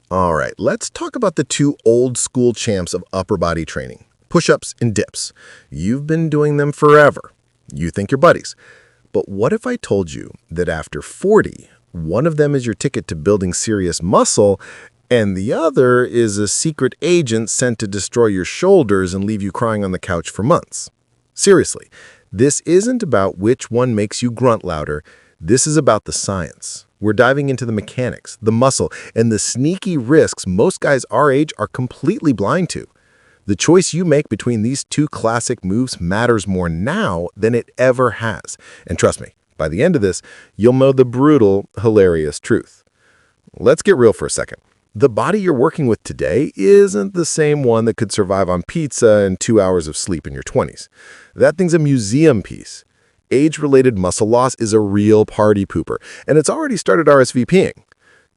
All right, let's talk about the two old school champs of upper body training, push-ups and dips. You've been doing them forever. You think you're buddies. But what if I told you that after 40, one of them is your ticket to building serious muscle, and the other is a secret agent sent to destroy your shoulders and leave you crying on the couch for months? Seriously, this isn't about which one makes you grunt louder. This is about the science. We're diving into the mechanics, the muscle, and the sneaky risks most guys our age are completely blind to. The choice you make between these two classic moves matters more now than it ever has. And trust me, by the end of this, you'll know the brutal, hilarious truth. Let's get real for a second. The body you're working with today isn't the same one that could survive on pizza and 2 hours of sleep in your 20s. That thing's a museum piece. Age-related muscle loss is a real party pooper, and it's already started RSVPing.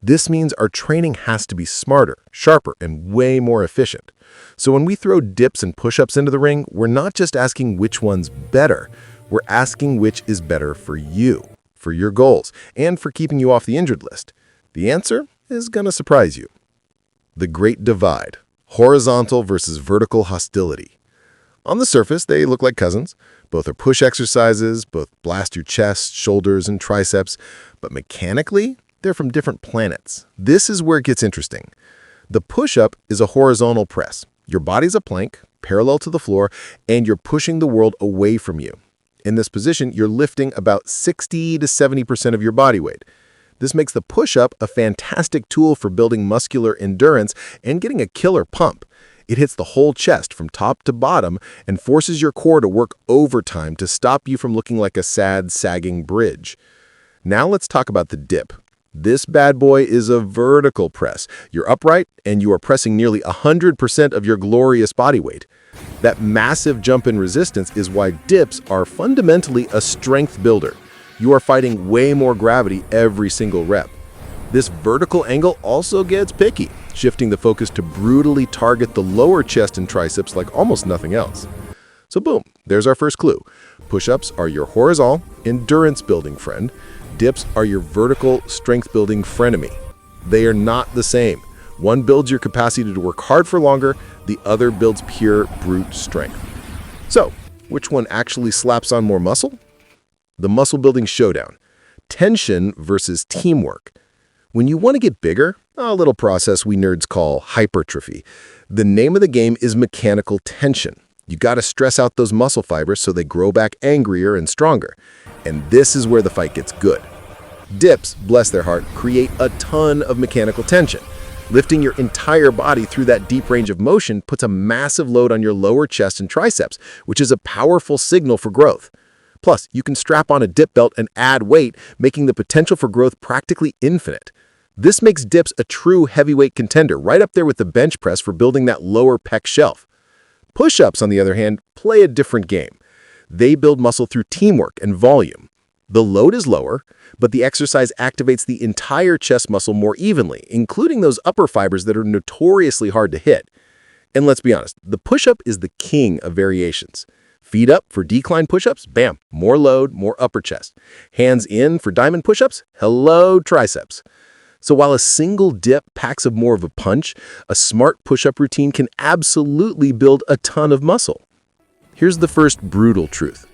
This means our training has to be smarter, sharper, and way more efficient. So when we throw dips and push-ups into the ring, we're not just asking which one's better. We're asking which is better for you, for your goals, and for keeping you off the injured list. The answer is going to surprise you. The Great Divide: horizontal versus vertical hostility. On the surface, they look like cousins. Both are push exercises, both blast your chest, shoulders, and triceps. But mechanically, they're from different planets. This is where it gets interesting. The push-up is a horizontal press. Your body's a plank, parallel to the floor, and you're pushing the world away from you. In this position, you're lifting about 60 to 70% of your body weight. This makes the push-up a fantastic tool for building muscular endurance and getting a killer pump. It hits the whole chest from top to bottom and forces your core to work overtime to stop you from looking like a sad, sagging bridge. Now let's talk about the dip. This bad boy is a vertical press. You're upright and you are pressing nearly 100% of your glorious body weight. That massive jump in resistance is why dips are fundamentally a strength builder. You are fighting way more gravity every single rep. This vertical angle also gets picky, shifting the focus to brutally target the lower chest and triceps like almost nothing else. So boom, there's our first clue. Push-ups are your horizontal, endurance-building friend. Dips are your vertical, strength-building frenemy. They are not the same. One builds your capacity to work hard for longer, the other builds pure brute strength. So, which one actually slaps on more muscle? The muscle-building showdown. Tension versus teamwork. When you want to get bigger, a little process we nerds call hypertrophy. The name of the game is mechanical tension. You got to stress out those muscle fibers so they grow back angrier and stronger. And this is where the fight gets good. Dips, bless their heart, create a ton of mechanical tension. Lifting your entire body through that deep range of motion puts a massive load on your lower chest and triceps, which is a powerful signal for growth. Plus, you can strap on a dip belt and add weight, making the potential for growth practically infinite. This makes dips a true heavyweight contender, right up there with the bench press for building that lower pec shelf. Push-ups, on the other hand, play a different game. They build muscle through teamwork and volume. The load is lower, but the exercise activates the entire chest muscle more evenly, including those upper fibers that are notoriously hard to hit. And let's be honest, the push-up is the king of variations. Feet up for decline push-ups, bam, more load, more upper chest. Hands in for diamond push-ups, hello triceps. So while a single dip packs more of a punch, a smart push-up routine can absolutely build a ton of muscle. Here's the first brutal truth.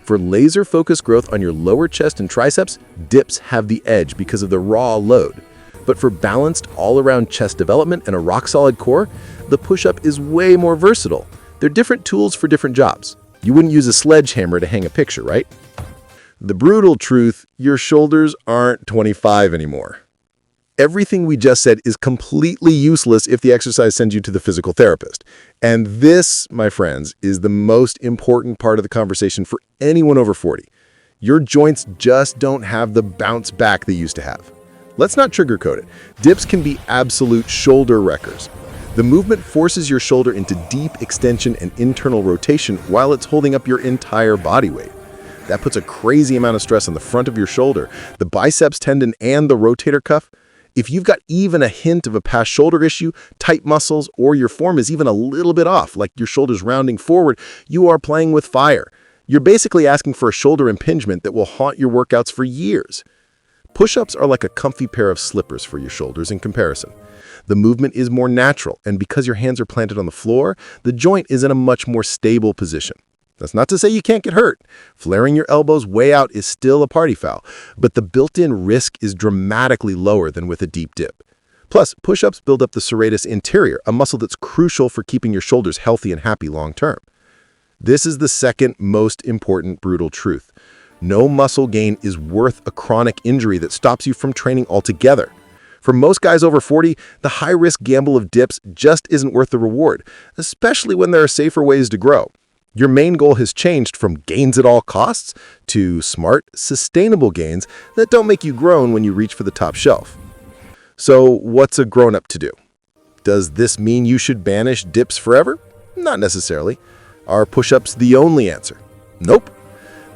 For laser-focused growth on your lower chest and triceps, dips have the edge because of the raw load. But for balanced, all-around chest development and a rock-solid core, the push-up is way more versatile. They're different tools for different jobs. You wouldn't use a sledgehammer to hang a picture, right? The brutal truth, your shoulders aren't 25 anymore. Everything we just said is completely useless if the exercise sends you to the physical therapist. And this, my friends, is the most important part of the conversation for anyone over 40. Your joints just don't have the bounce back they used to have. Let's not sugarcoat it. Dips can be absolute shoulder wreckers. The movement forces your shoulder into deep extension and internal rotation while it's holding up your entire body weight. That puts a crazy amount of stress on the front of your shoulder, the biceps tendon, and the rotator cuff. If you've got even a hint of a past shoulder issue, tight muscles, or your form is even a little bit off, like your shoulders rounding forward, you are playing with fire. You're basically asking for a shoulder impingement that will haunt your workouts for years. Push-ups are like a comfy pair of slippers for your shoulders in comparison. The movement is more natural, and because your hands are planted on the floor, the joint is in a much more stable position. That's not to say you can't get hurt. Flaring your elbows way out is still a party foul, but the built-in risk is dramatically lower than with a deep dip. Plus, push-ups build up the serratus anterior, a muscle that's crucial for keeping your shoulders healthy and happy long-term. This is the second most important brutal truth. No muscle gain is worth a chronic injury that stops you from training altogether. For most guys over 40, the high-risk gamble of dips just isn't worth the reward, especially when there are safer ways to grow. Your main goal has changed from gains at all costs to smart, sustainable gains that don't make you groan when you reach for the top shelf. So what's a grown-up to do? Does this mean you should banish dips forever? Not necessarily. Are push-ups the only answer? Nope.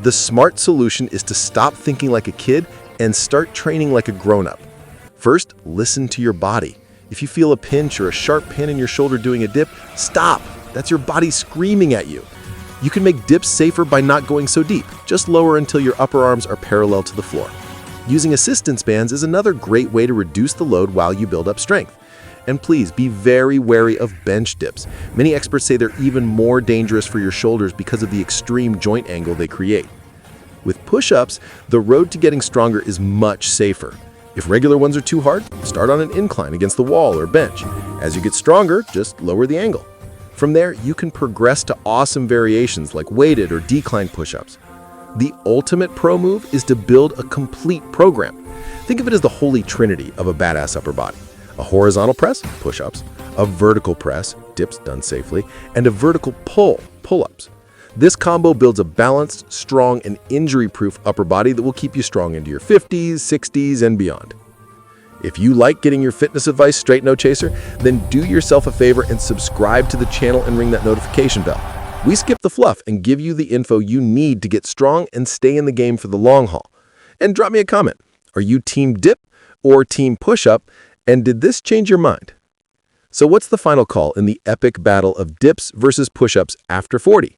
The smart solution is to stop thinking like a kid and start training like a grown-up. First, listen to your body. If you feel a pinch or a sharp pain in your shoulder doing a dip, stop. That's your body screaming at you. You can make dips safer by not going so deep. Just lower until your upper arms are parallel to the floor. Using assistance bands is another great way to reduce the load while you build up strength. And please be very wary of bench dips. Many experts say they're even more dangerous for your shoulders because of the extreme joint angle they create. With push-ups, the road to getting stronger is much safer. If regular ones are too hard, start on an incline against the wall or bench. As you get stronger, just lower the angle. From there, you can progress to awesome variations like weighted or decline push-ups. The ultimate pro move is to build a complete program. Think of it as the holy trinity of a badass upper body. A horizontal press, push-ups, a vertical press, dips done safely, and a vertical pull, pull-ups. This combo builds a balanced, strong, and injury-proof upper body that will keep you strong into your 50s, 60s, and beyond. If you like getting your fitness advice straight, no chaser, then do yourself a favor and subscribe to the channel and ring that notification bell. We skip the fluff and give you the info you need to get strong and stay in the game for the long haul. And drop me a comment. Are you team dip or team push-up? And did this change your mind? So what's the final call in the epic battle of dips versus push-ups after 40?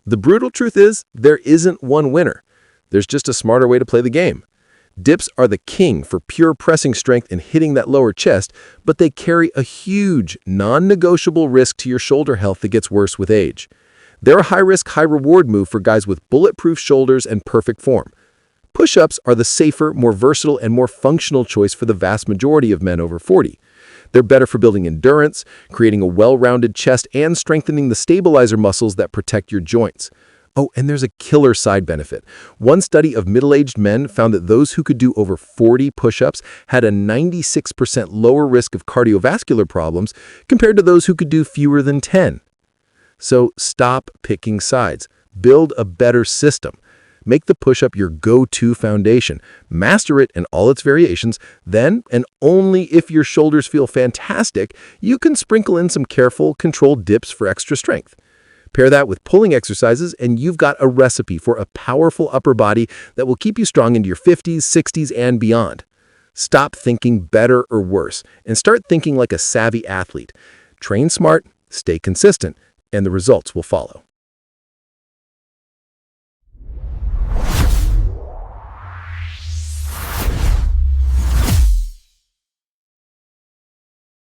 The brutal truth is, there isn't one winner. There's just a smarter way to play the game. Dips are the king for pure pressing strength and hitting that lower chest, but they carry a huge, non-negotiable risk to your shoulder health that gets worse with age. They're a high-risk, high-reward move for guys with bulletproof shoulders and perfect form. Push-ups are the safer, more versatile, and more functional choice for the vast majority of men over 40. They're better for building endurance, creating a well-rounded chest, and strengthening the stabilizer muscles that protect your joints. Oh, and there's a killer side benefit. One study of middle-aged men found that those who could do over 40 push-ups had a 96% lower risk of cardiovascular problems compared to those who could do fewer than 10. So stop picking sides. Build a better system. Make the push-up your go-to foundation. Master it in all its variations. Then, and only if your shoulders feel fantastic, you can sprinkle in some careful, controlled dips for extra strength. Pair that with pulling exercises, and you've got a recipe for a powerful upper body that will keep you strong into your 50s, 60s, and beyond. Stop thinking better or worse, and start thinking like a savvy athlete. Train smart, stay consistent, and the results will follow.